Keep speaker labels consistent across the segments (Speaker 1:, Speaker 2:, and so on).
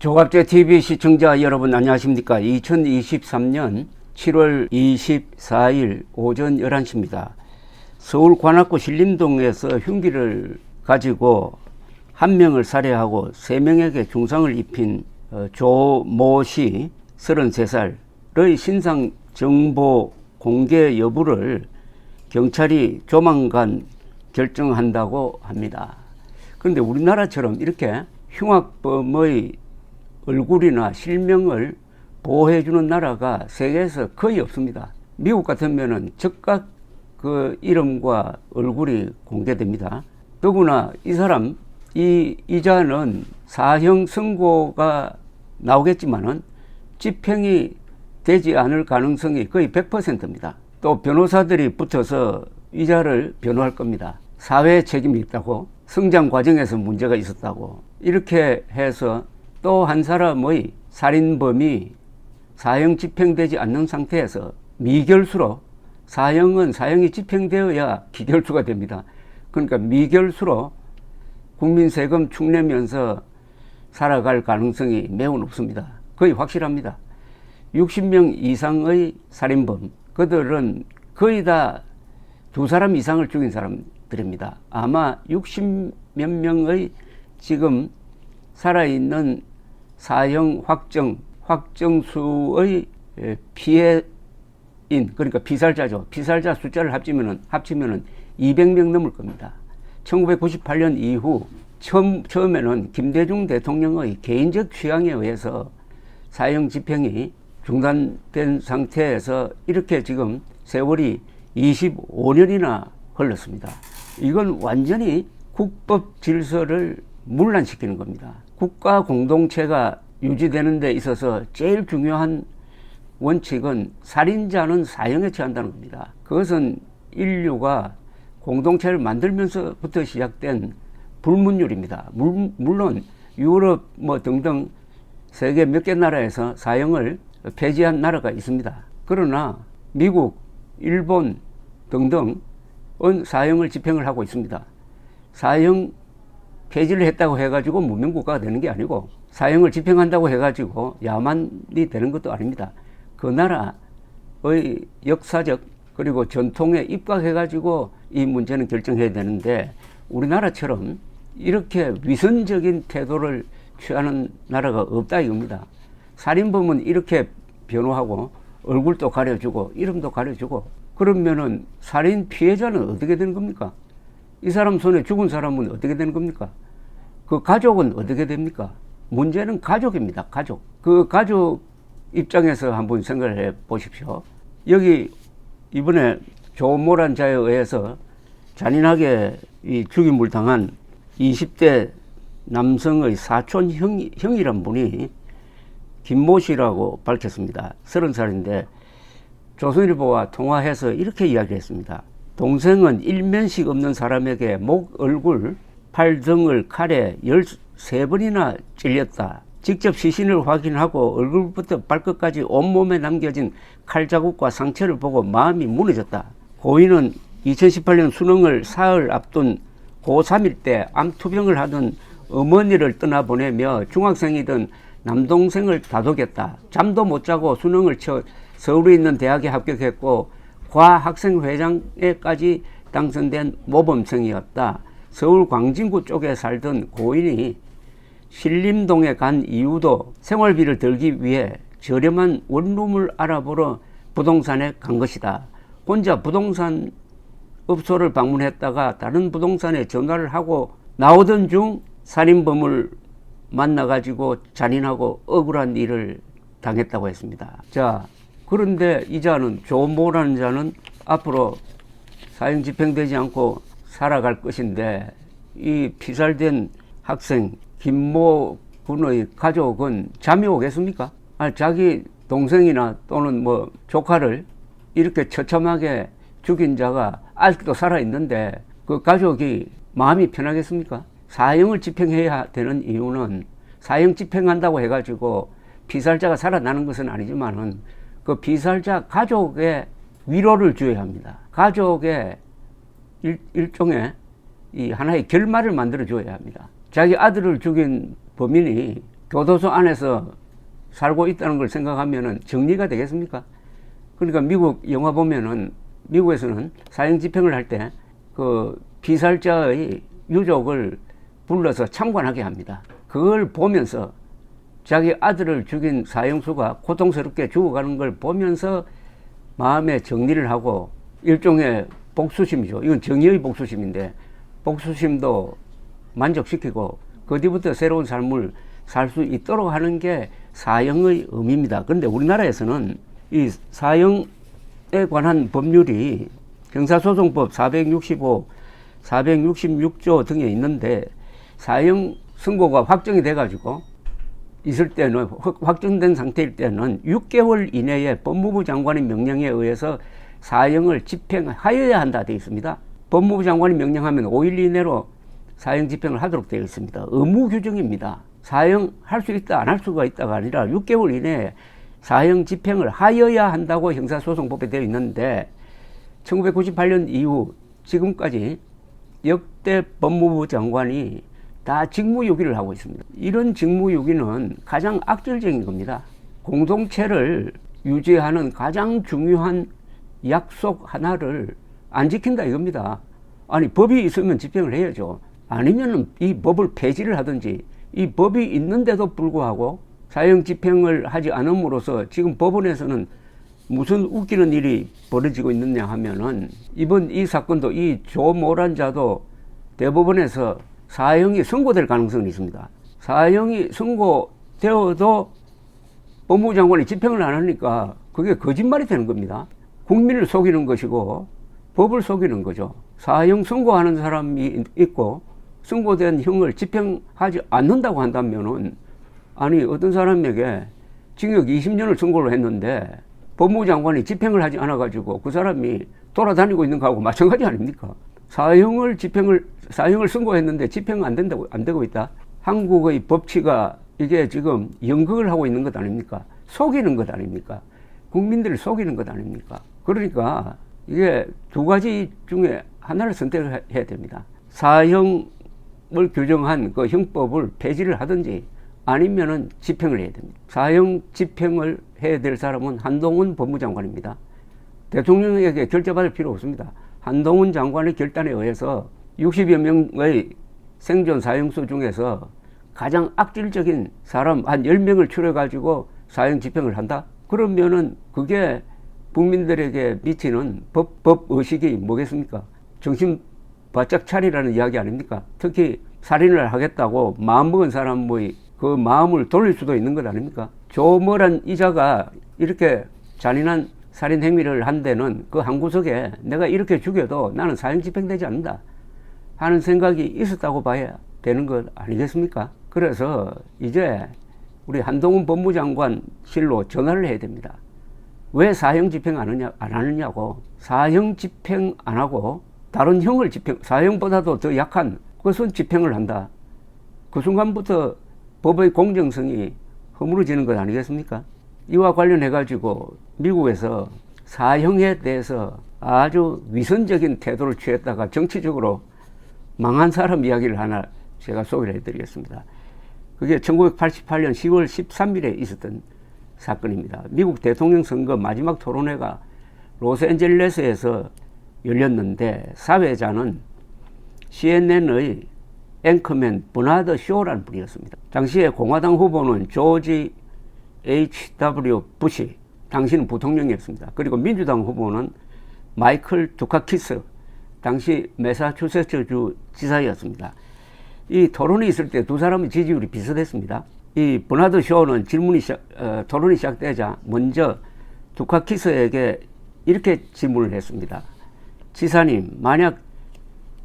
Speaker 1: 조갑제 TV 시청자 여러분 안녕하십니까. 2023년 7월 24일 오전 11시입니다. 서울 관악구 신림동에서 흉기를 가지고 한 명을 살해하고 3명에게 중상을 입힌 조모 씨 33살의 신상 정보 공개 여부를 경찰이 조만간 결정한다고 합니다. 그런데 우리나라처럼 이렇게 흉악범의 얼굴이나 실명을 보호해주는 나라가 세계에서 거의 없습니다. 미국 같으면은 즉각 그 이름과 얼굴이 공개됩니다. 더구나 이 사람, 이자는 사형 선고가 나오겠지만은 집행이 되지 않을 가능성이 거의 100%입니다. 또 변호사들이 붙어서 이자를 변호할 겁니다. 사회 책임이 있다고, 성장 과정에서 문제가 있었다고, 이렇게 해서 또 한 사람의 살인범이 사형 집행되지 않는 상태에서 미결수로, 사형이 집행되어야 기결수가 됩니다. 그러니까 미결수로 국민 세금 축내면서 살아갈 가능성이 매우 높습니다. 거의 확실합니다. 60명 이상의 살인범, 그들은 거의 다 2사람 이상을 죽인 사람들입니다. 아마 60몇 명의 지금 살아있는 사형 확정수의 피해인, 그러니까 피살자죠. 피살자 숫자를 합치면은 200명 넘을 겁니다. 1998년 이후 처음에는 김대중 대통령의 개인적 취향에 의해서 사형 집행이 중단된 상태에서 이렇게 지금 세월이 25년이나 흘렀습니다. 이건 완전히 국법 질서를 문란시키는 겁니다. 국가 공동체가 유지되는 데 있어서 제일 중요한 원칙은 살인자는 사형에 처한다는 겁니다. 그것은 인류가 공동체를 만들면서부터 시작된 불문율입니다. 물론 유럽 등등 세계 몇 개 나라에서 사형을 폐지한 나라가 있습니다. 그러나 미국, 일본 등등은 사형을 집행을 하고 있습니다. 사형 폐지를 했다고 해가지고 문명국가가 되는 게 아니고, 사형을 집행한다고 해가지고 야만이 되는 것도 아닙니다. 그 나라의 역사적 그리고 전통에 입각해가지고 이 문제는 결정해야 되는데, 우리나라처럼 이렇게 위선적인 태도를 취하는 나라가 없다 이겁니다. 살인범은 이렇게 변호하고 얼굴도 가려주고 이름도 가려주고, 그러면은 살인 피해자는 어떻게 되는 겁니까? 이 사람 손에 죽은 사람은 어떻게 되는 겁니까? 그 가족은 어떻게 됩니까? 문제는 가족입니다. 가족. 그 가족 입장에서 한번 생각을 해 보십시오. 여기 이번에 조모란 자에 의해서 잔인하게 죽임을 당한 20대 남성의 사촌 형이란 분이 김모 씨라고 밝혔습니다. 30살인데 조선일보와 통화해서 이렇게 이야기했습니다. 동생은 일면식 없는 사람에게 목, 얼굴, 팔 등을 칼에 13번이나 찔렸다. 직접 시신을 확인하고 얼굴부터 발끝까지 온몸에 남겨진 칼 자국과 상처를 보고 마음이 무너졌다. 고인은 2018년 수능을 사흘 앞둔 고3일 때 암투병을 하던 어머니를 떠나보내며 중학생이던 남동생을 다독였다. 잠도 못 자고 수능을 쳐 서울에 있는 대학에 합격했고 과학생회장에까지 당선된 모범생이었다. 서울 광진구 쪽에 살던 고인이 신림동에 간 이유도 생활비를 들기 위해 저렴한 원룸을 알아보러 부동산에 간 것이다. 혼자 부동산 업소를 방문했다가 다른 부동산에 전화를 하고 나오던 중 살인범을 만나가지고 잔인하고 억울한 일을 당했다고 했습니다. 자, 그런데 이 자는, 조모라는 자는 앞으로 사형 집행되지 않고 살아갈 것인데, 이 피살된 학생 김모 군의 가족은 잠이 오겠습니까? 자기 동생이나 또는 조카를 이렇게 처참하게 죽인 자가 아직도 살아있는데 그 가족이 마음이 편하겠습니까? 사형을 집행해야 되는 이유는, 사형 집행한다고 해가지고 피살자가 살아나는 것은 아니지만은 그 피살자 가족의 위로를 줘야 합니다. 가족의 일종의 이 하나의 결말을 만들어 줘야 합니다. 자기 아들을 죽인 범인이 교도소 안에서 살고 있다는 걸 생각하면은 정리가 되겠습니까? 그러니까 미국 영화 보면은 미국에서는 사형 집행을 할 때 그 피살자의 유족을 불러서 참관하게 합니다. 그걸 보면서 자기 아들을 죽인 사형수가 고통스럽게 죽어가는 걸 보면서 마음에 정리를 하고 일종의 복수심이죠. 이건 정의의 복수심인데 복수심도 만족시키고 그 뒤부터 새로운 삶을 살 수 있도록 하는 게 사형의 의미입니다. 그런데 우리나라에서는 이 사형에 관한 법률이 형사소송법 465, 466조 등에 있는데 사형 선고가 확정이 돼가지고 있을 때는 확정된 상태일 때는 6개월 이내에 법무부 장관의 명령에 의해서 사형을 집행하여야 한다 되어 있습니다. 법무부 장관이 명령하면 5일 이내로 사형 집행을 하도록 되어 있습니다. 의무 규정입니다. 사형할 수 있다 안 할 수가 있다가 아니라 6개월 이내에 사형 집행을 하여야 한다고 형사소송법에 되어 있는데 1998년 이후 지금까지 역대 법무부 장관이 다 직무유기를 하고 있습니다. 이런 직무유기는 가장 악질적인 겁니다. 공동체를 유지하는 가장 중요한 약속 하나를 안 지킨다 이겁니다. 아니 법이 있으면 집행을 해야죠. 아니면 이 법을 폐지를 하든지 이 법이 있는데도 불구하고 사형 집행을 하지 않음으로써 지금 법원에서는 무슨 웃기는 일이 벌어지고 있느냐 하면은 이번 이 사건도 이 조모란자도 대법원에서 사형이 선고될 가능성이 있습니다. 사형이 선고되어도 법무부 장관이 집행을 안 하니까 그게 거짓말이 되는 겁니다. 국민을 속이는 것이고 법을 속이는 거죠. 사형 선고하는 사람이 있고 선고된 형을 집행하지 않는다고 한다면은 아니 어떤 사람에게 징역 20년을 선고를 했는데 법무부 장관이 집행을 하지 않아 가지고 그 사람이 돌아다니고 있는 거하고 마찬가지 아닙니까? 사형을 선고했는데 집행 안 되고 있다. 한국의 법치가 이게 지금 연극을 하고 있는 것 아닙니까? 속이는 것 아닙니까? 국민들을 속이는 것 아닙니까? 그러니까 이게 두 가지 중에 하나를 선택을 해야 됩니다. 사형을 규정한 그 형법을 폐지를 하든지 아니면은 집행을 해야 됩니다. 사형 집행을 해야 될 사람은 한동훈 법무장관입니다. 대통령에게 결재받을 필요 없습니다. 한동훈 장관의 결단에 의해서 60여 명의 생존 사형수 중에서 가장 악질적인 사람 한 10명을 추려가지고 사형 집행을 한다? 그러면은 그게 국민들에게 미치는 법의식이 뭐겠습니까? 정신 바짝 차리라는 이야기 아닙니까? 특히 살인을 하겠다고 마음먹은 사람의 그 마음을 돌릴 수도 있는 것 아닙니까? 조모란 이자가 이렇게 잔인한 살인 행위를 한 데는 그 한 구석에 내가 이렇게 죽여도 나는 사형 집행되지 않는다 하는 생각이 있었다고 봐야 되는 것 아니겠습니까? 그래서 이제 우리 한동훈 법무장관실로 전화를 해야 됩니다. 왜 사형 집행 안 하느냐고. 사형 집행 안 하고 다른 형을 사형보다도 더 약한 그것은 집행을 한다. 그 순간부터 법의 공정성이 허물어지는 것 아니겠습니까? 이와 관련해 가지고 미국에서 사형에 대해서 아주 위선적인 태도를 취했다가 정치적으로 망한 사람 이야기를 하나 제가 소개를 해드리겠습니다. 그게 1988년 10월 13일에 있었던 사건입니다. 미국 대통령 선거 마지막 토론회가 로스앤젤레스에서 열렸는데 사회자는 CNN의 앵커맨 버나드 쇼라는 분이었습니다. 당시에 공화당 후보는 조지 H.W. 부시, 당시는 부통령이었습니다. 그리고 민주당 후보는 마이클 두카키스, 당시 매사추세츠주 지사였습니다. 이 토론이 있을 때 두 사람의 지지율이 비슷했습니다. 이 버나드 쇼는 토론이 시작되자 먼저 두카키스에게 이렇게 질문을 했습니다. 지사님, 만약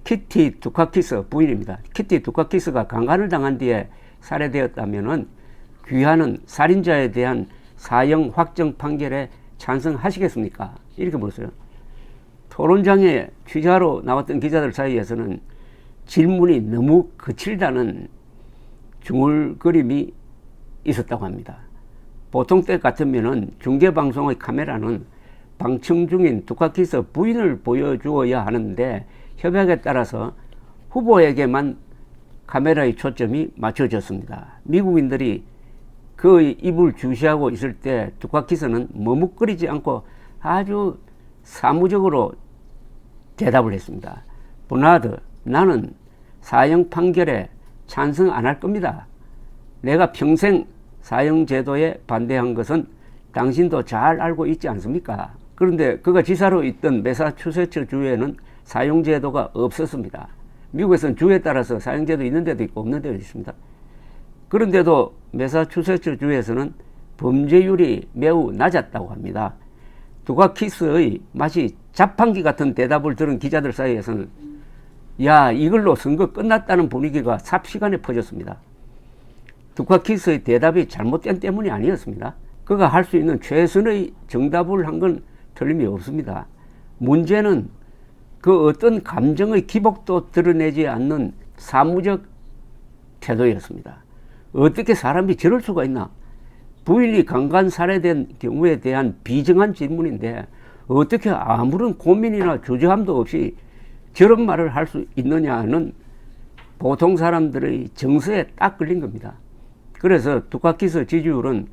Speaker 1: 키티 두카키스 부인입니다. 키티 두카키스가 강간을 당한 뒤에 살해되었다면은 귀하는 살인자에 대한 사형 확정 판결에 찬성하시겠습니까? 이렇게 물었어요. 토론장에 취재하러 나왔던 기자들 사이에서는 질문이 너무 거칠다는 중얼거림이 있었다고 합니다. 보통 때 같으면은 중계방송의 카메라는 방청 중인 두카키스 부인을 보여주어야 하는데 협약에 따라서 후보에게만 카메라의 초점이 맞춰졌습니다. 미국인들이 그 입을 주시하고 있을 때 두카키스는 머뭇거리지 않고 아주 사무적으로 대답을 했습니다. 버나드, 나는 사형 판결에 찬성 안 할 겁니다. 내가 평생 사형제도에 반대한 것은 당신도 잘 알고 있지 않습니까? 그런데 그가 지사로 있던 매사추세츠 주에는 사형제도가 없었습니다. 미국에서는 주에 따라서 사형제도 있는 데도 있고 없는 데도 있습니다. 그런데도 매사추세츠 주에서는 범죄율이 매우 낮았다고 합니다. 두카키스의 마치 자판기 같은 대답을 들은 기자들 사이에서는 야, 이걸로 선거 끝났다는 분위기가 삽시간에 퍼졌습니다. 두카키스의 대답이 잘못된 때문이 아니었습니다. 그가 할 수 있는 최선의 정답을 한 건 틀림이 없습니다. 문제는 그 어떤 감정의 기복도 드러내지 않는 사무적 태도였습니다. 어떻게 사람이 저럴 수가 있나? 부인이 강간 살해된 경우에 대한 비정한 질문인데 어떻게 아무런 고민이나 주저함도 없이 저런 말을 할 수 있느냐는 보통 사람들의 정서에 딱 걸린 겁니다. 그래서 두카키스 지지율은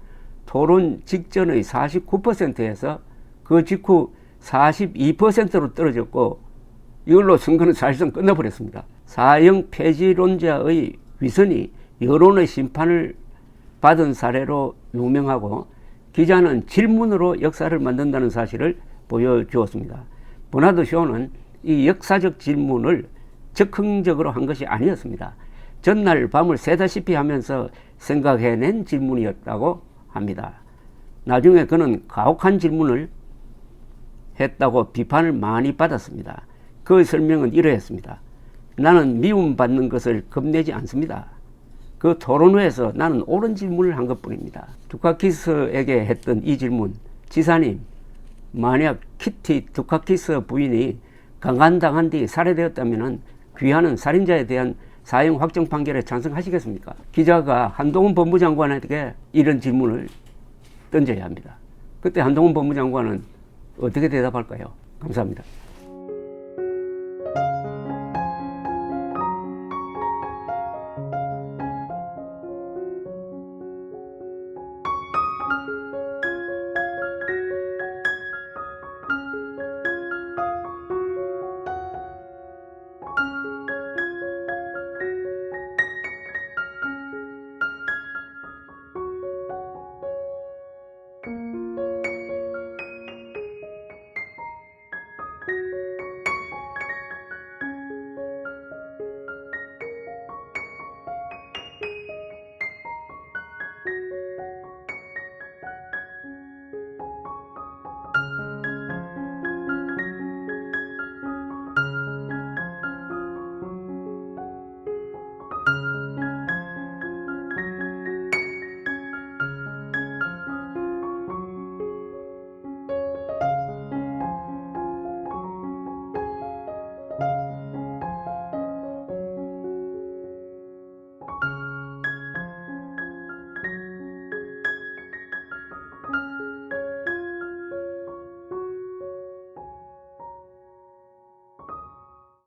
Speaker 1: 토론 직전의 49%에서 그 직후 42%로 떨어졌고 이걸로 선거는 사실상 끝나버렸습니다. 사형 폐지론자의 위선이 여론의 심판을 받은 사례로 유명하고 기자는 질문으로 역사를 만든다는 사실을 보여주었습니다. 버나드 쇼는 이 역사적 질문을 즉흥적으로 한 것이 아니었습니다. 전날 밤을 새다시피 하면서 생각해낸 질문이었다고 합니다. 나중에 그는 가혹한 질문을 했다고 비판을 많이 받았습니다. 그 설명은 이러했습니다. 나는 미움받는 것을 겁내지 않습니다. 그 토론회에서 나는 옳은 질문을 한 것뿐입니다. 두카키스에게 했던 이 질문, 지사님, 만약 키티 두카키스 부인이 강간당한 뒤 살해되었다면 귀하는 살인자에 대한 사형 확정 판결에 찬성하시겠습니까? 기자가 한동훈 법무장관에게 이런 질문을 던져야 합니다. 그때 한동훈 법무장관은 어떻게 대답할까요? 감사합니다.